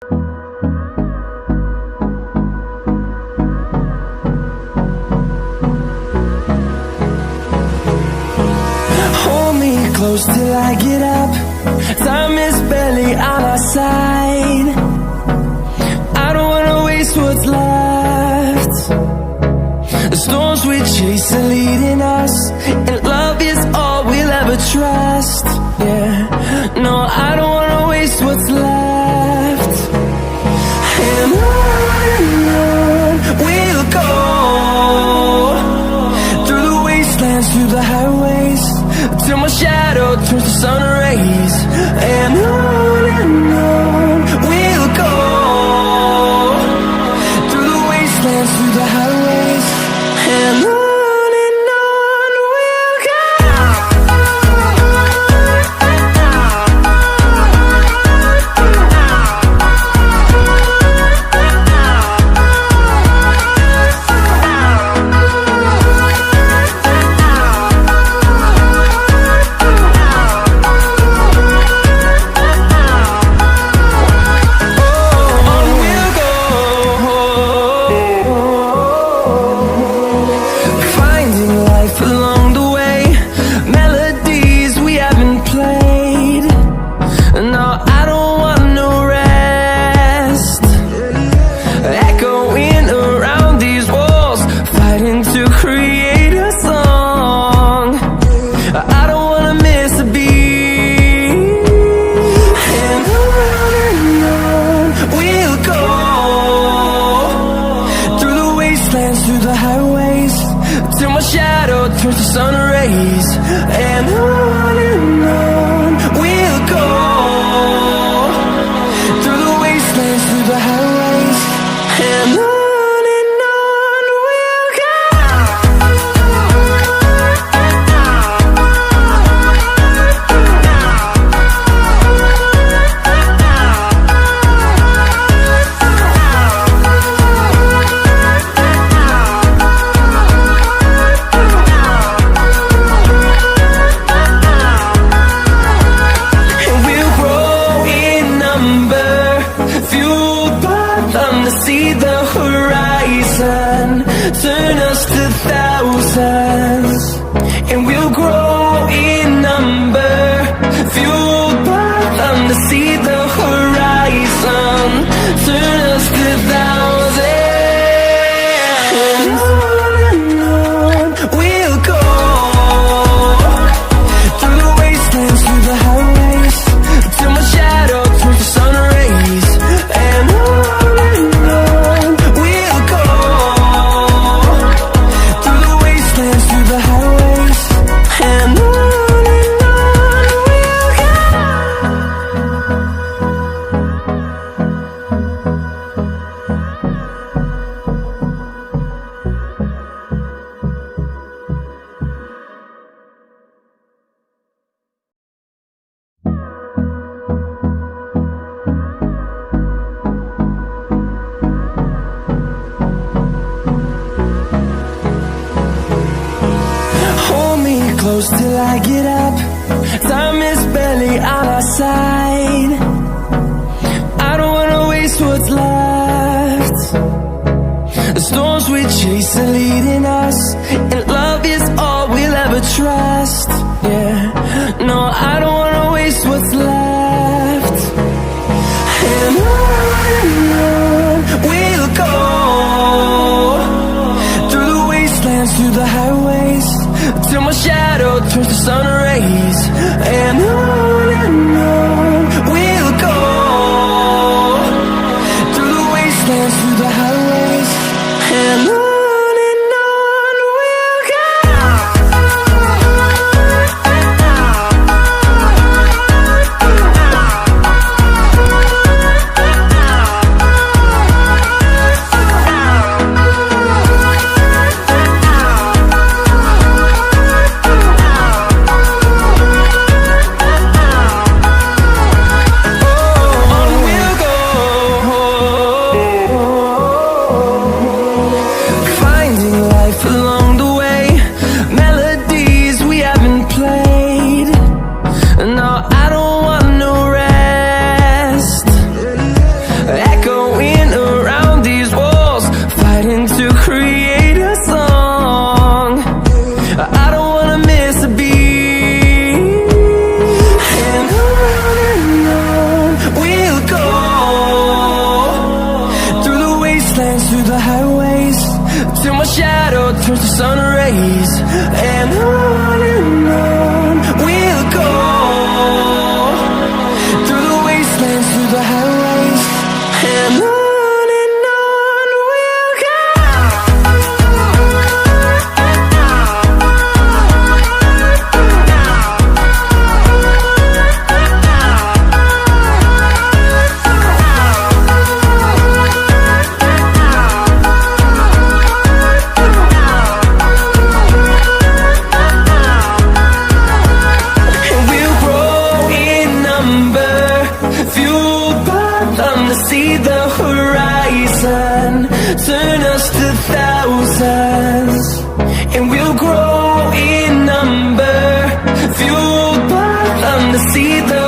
Hold me close till I get up. Time is barely on our side. I don't wanna waste what's left. The storms we chase are leading us, and love is all we'll ever trust. Yeah, no, I don't wanna waste what's left. And on we'll go, through the wastelands, through the highways, till my shadow turns to sun rays. And on we'll go, through the wastelands, through the highways, and on we'll go. Through the highways, till my shadow turns to sun rays. And on we'll go, through the wastelands, through the highways, and on we'll go. See the horizon, turn us to thousands, and we'll grow in number, fueled by them to see the horizon, turn us to thousands, and on we'll go, through the wastelands, through the highways, till my shadow turns to sun rays. And close till I get up. Time is barely on our side. I don't wanna waste what's left. The storms we chase are leading us, and love is all we'll ever trust. Yeah, no, I don't wanna waste what's left. And on we'll go, through the wastelands, through the highways, till my shadow turns to sun rays. And on we'll go, through the wastelands, through the highways, and on we'll go. till my shadow turns to sun rays. And on we'll go, through the wastelands, through the highways, and on we'll go. See the horizon, turn us to thousands, and we'll grow in number, fueled by them to see the